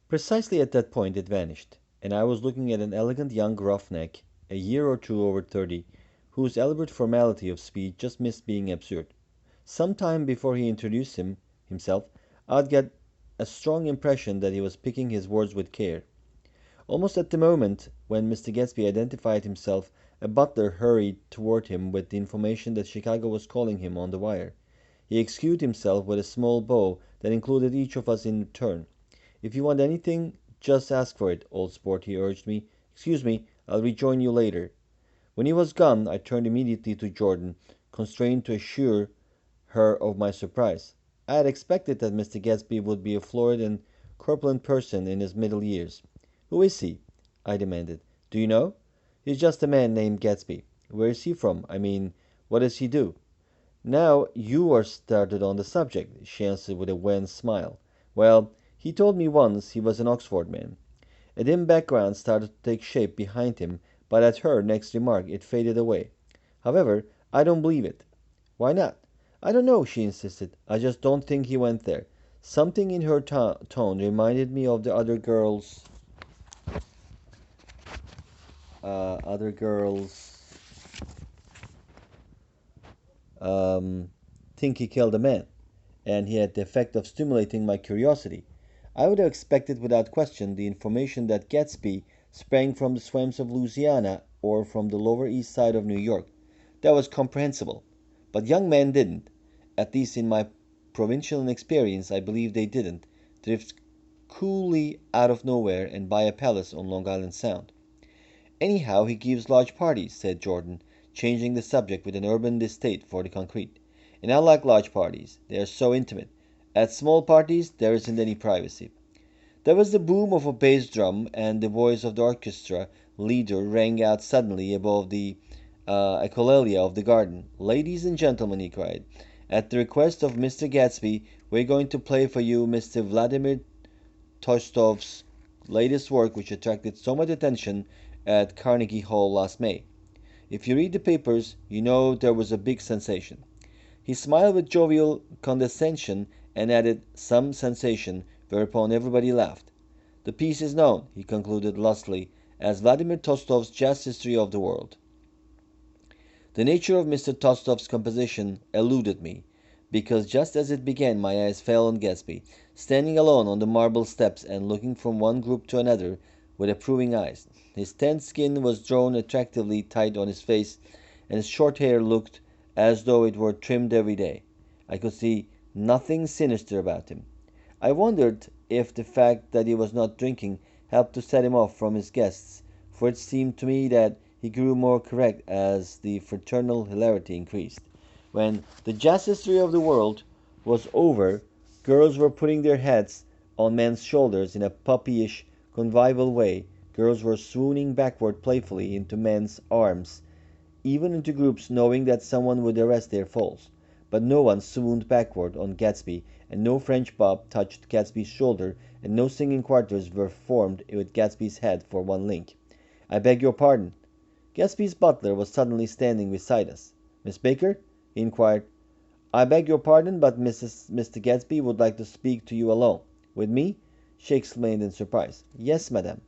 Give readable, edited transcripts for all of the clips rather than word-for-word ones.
Precisely at that point it vanished, and I was looking at an elegant young roughneck, a year or two over 30, whose elaborate formality of speech just missed being absurd. Some time before he introduced himself, I'd got a strong impression that he was picking his words with care. Almost at the moment when Mr. Gatsby identified himself, a butler hurried toward him with the information that Chicago was calling him on the wire. He excused himself with a small bow that included each of us in turn. "If you want anything, just ask for it, old sport," he urged me. "Excuse me, I'll rejoin you later." When he was gone, I turned immediately to Jordan, constrained to assure her of my surprise. I had expected that Mr. Gatsby would be a florid and corpulent person in his middle years. "Who is he?" I demanded. "Do you know?" "He's just a man named Gatsby." "Where is he from? I mean, what does he do?" "Now you are started on the subject," she answered with a wan smile. "Well, he told me once he was an Oxford man." A dim background started to take shape behind him, but at her next remark it faded away. "However, I don't believe it." "Why not?" "I don't know," she insisted. "I just don't think he went there." Something in her tone reminded me of the other girls um, think he killed a man, and he had the effect of stimulating my curiosity. I would have expected without question the information that Gatsby sprang from the swamps of Louisiana or from the Lower East Side of New York. That was comprehensible. But young men didn't. At least in my provincial experience, I believe they didn't drift coolly out of nowhere and buy a palace on Long Island Sound. "Anyhow, he gives large parties," said Jordan, changing the subject with an urban distaste for the concrete. "And I like large parties. They are so intimate. At small parties there isn't any privacy." There was the boom of a bass drum, and the voice of the orchestra leader rang out suddenly above the echolalia of the garden. "Ladies and gentlemen," he cried, "at the request of Mr. Gatsby, we're going to play for you Mr. Vladimir Tostov's latest work, which attracted so much attention at Carnegie Hall last May. If you read the papers, you know there was a big sensation." He smiled with jovial condescension and added, "Some sensation," whereupon everybody laughed. "The piece is known," he concluded lustily, "as Vladimir Tostov's Jazz History of the World." The nature of Mr. Tostov's composition eluded me, because just as it began my eyes fell on Gatsby, standing alone on the marble steps and looking from one group to another with approving eyes. His tanned skin was drawn attractively tight on his face, and his short hair looked as though it were trimmed every day. I could see nothing sinister about him. I wondered if the fact that he was not drinking helped to set him off from his guests, for it seemed to me that he grew more correct as the fraternal hilarity increased. When the Jazz History of the World was over, girls were putting their heads on men's shoulders in a puppyish, convivial way. Girls were swooning backward playfully into men's arms, even into groups, knowing that someone would arrest their falls. But no one swooned backward on Gatsby, and no French bob touched Gatsby's shoulder, and no singing quarters were formed with Gatsby's head for one link. "I beg your pardon." Gatsby's butler was suddenly standing beside us. "Miss Baker?" he inquired. "I beg your pardon, but Mr. Gatsby would like to speak to you alone." "With me?" she exclaimed in surprise. "Yes, madame."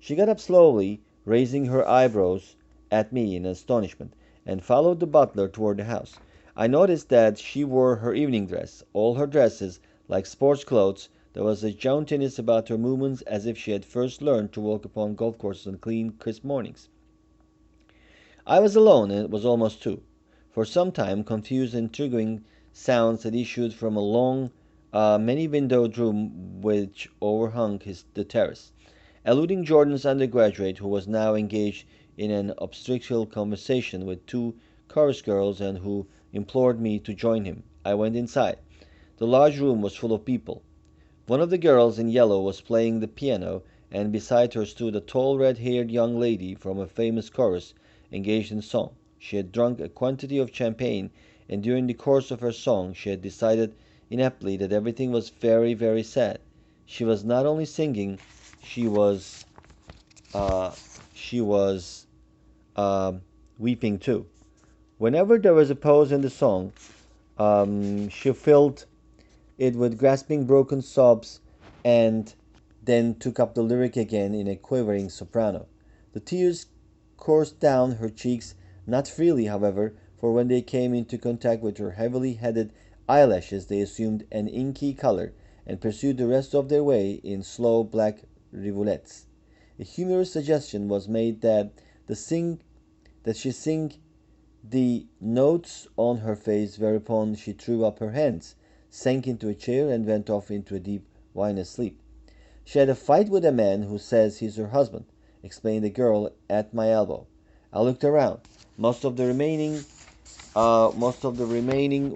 She got up slowly, raising her eyebrows at me in astonishment, and followed the butler toward the house. I noticed that she wore her evening dress, all her dresses like sports clothes. There was a jauntiness about her movements as if she had first learned to walk upon golf courses on clean, crisp mornings. I was alone, and it was almost 2. For some time confused and intriguing sounds had issued from a long, many-windowed room which overhung the terrace. Eluding Jordan's undergraduate, who was now engaged in an obstetrical conversation with 2 chorus girls and who implored me to join him, I went inside. The large room was full of people. One of the girls in yellow was playing the piano, and beside her stood a tall, red-haired young lady from a famous chorus, engaged in song. She had drunk a quantity of champagne, and during the course of her song she had decided ineptly that everything was very, very sad. She was not only singing, she was uh, she was weeping too. Whenever there was a pause in the song, she filled it with grasping, broken sobs, and then took up the lyric again in a quavering soprano. The tears coursed down her cheeks, not freely, however, for when they came into contact with her heavily headed eyelashes they assumed an inky color and pursued the rest of their way in slow black rivulets. A humorous suggestion was made that she sing the notes on her face, whereupon she threw up her hands, sank into a chair, and went off into a deep vinous sleep. She had a fight with a man who says he's her husband, explained the girl at my elbow. I looked around. Most of the remaining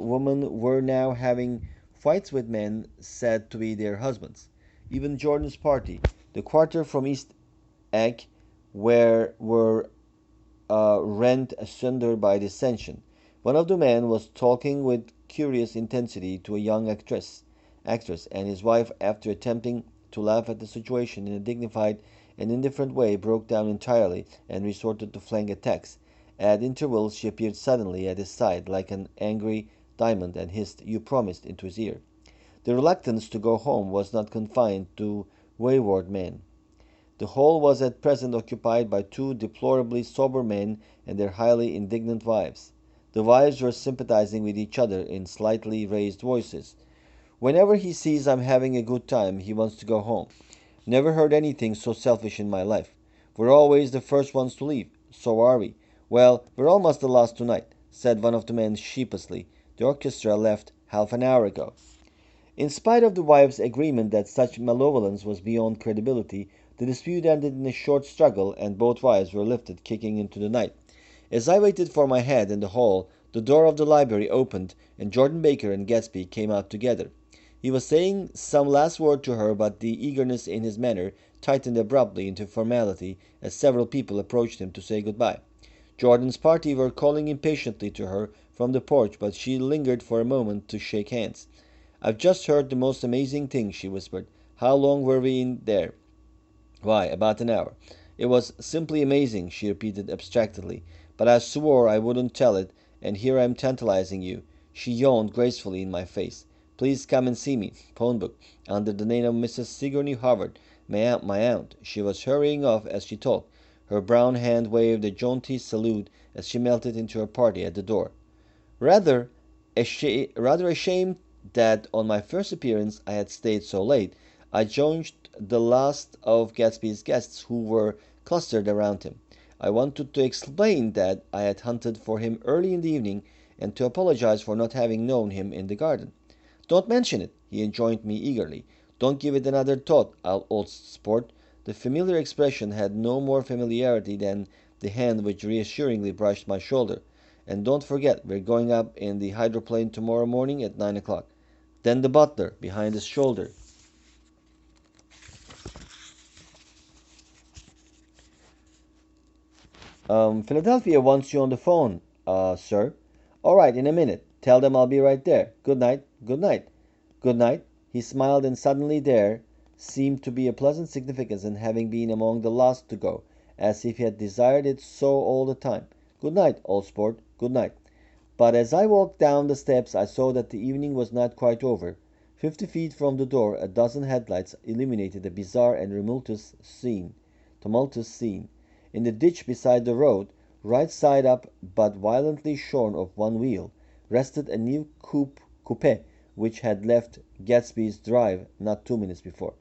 women were now having fights with men said to be their husbands. Even Jordan's party, the quarter from East Egg, where were rent asunder by dissension. One of the men was talking with curious intensity to a young actress, and his wife, after attempting to laugh at the situation in a dignified and indifferent way, broke down entirely and resorted to flank attacks. At intervals she appeared suddenly at his side like an angry diamond and hissed, "You promised," into his ear. The reluctance to go home was not confined to wayward men. The hall was at present occupied by two deplorably sober men and their highly indignant wives. The wives were sympathizing with each other in slightly raised voices. "Whenever he sees I'm having a good time, he wants to go home. Never heard anything so selfish in my life. We're always the first ones to leave. So are we. Well, we're almost the last tonight," said one of the men sheepishly. "The orchestra left half an hour ago." In spite of the wives' agreement that such malevolence was beyond credibility, the dispute ended in a short struggle, and both wives were lifted kicking into the night. As I waited for my head in the hall, the door of the library opened, and Jordan Baker and Gatsby came out together. He was saying some last word to her, but the eagerness in his manner tightened abruptly into formality as several people approached him to say goodbye. Jordan's party were calling impatiently to her from the porch, but she lingered for a moment to shake hands. "I've just heard the most amazing thing," she whispered. "How long were we in there?" "Why, about an hour." "It was simply amazing," she repeated abstractedly. "But I swore I wouldn't tell it, and here I am tantalizing you." She yawned gracefully in my face. "Please come and see me. Phone book. Under the name of Mrs. Sigourney Howard, my aunt." She was hurrying off as she talked. Her brown hand waved a jaunty salute as she melted into her party at the door. Rather, rather ashamed that on my first appearance I had stayed so late, I joined the last of Gatsby's guests who were clustered around him. I wanted to explain that I had hunted for him early in the evening and to apologize for not having known him in the garden. "Don't mention it," he enjoined me eagerly. "Don't give it another thought, old sport." The familiar expression had no more familiarity than the hand which reassuringly brushed my shoulder. "And don't forget, we're going up in the hydroplane tomorrow morning at 9 o'clock." Then the butler, behind his shoulder. "Philadelphia wants you on the phone, sir." "All right, in a minute. Tell them I'll be right there. Good night. Good night." "Good night." He smiled, and suddenly there seemed to be a pleasant significance in having been among the last to go, as if he had desired it so all the time. "Good night, old sport. Good night." But as I walked down the steps I saw that the evening was not quite over. 50 feet from the door a dozen headlights illuminated a bizarre and tumultuous scene. In the ditch beside the road, right side up but violently shorn of one wheel, rested a new coupe which had left Gatsby's drive not 2 minutes before.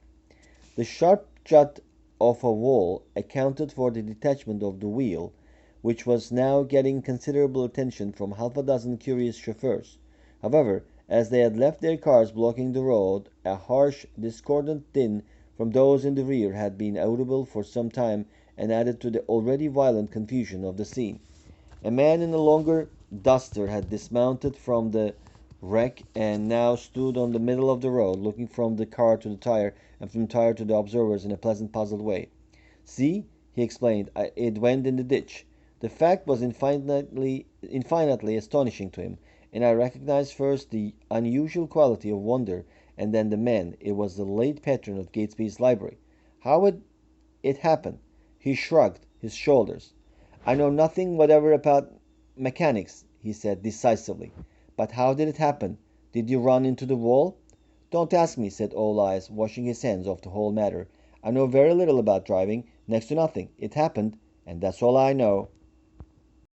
The sharp jut of a wall accounted for the detachment of the wheel, which was now getting considerable attention from half a dozen curious chauffeurs. However, as they had left their cars blocking the road, a harsh, discordant din from those in the rear had been audible for some time and added to the already violent confusion of the scene. A man in a longer duster had dismounted from the wreck and now stood on the middle of the road, looking from the car to the tire and from the tire to the observers in a pleasant, puzzled way. "See," he explained, "it went in the ditch." The fact was infinitely astonishing to him, and I recognized first the unusual quality of wonder and then the man. It was the late patron of Gatsby's library. How had it happened? He shrugged his shoulders. "I know nothing whatever about mechanics," he said decisively. "But how did it happen? Did you run into the wall?" "Don't ask me," said All Eyes, washing his hands of the whole matter. "I know very little about driving, next to nothing. It happened, and that's all I know."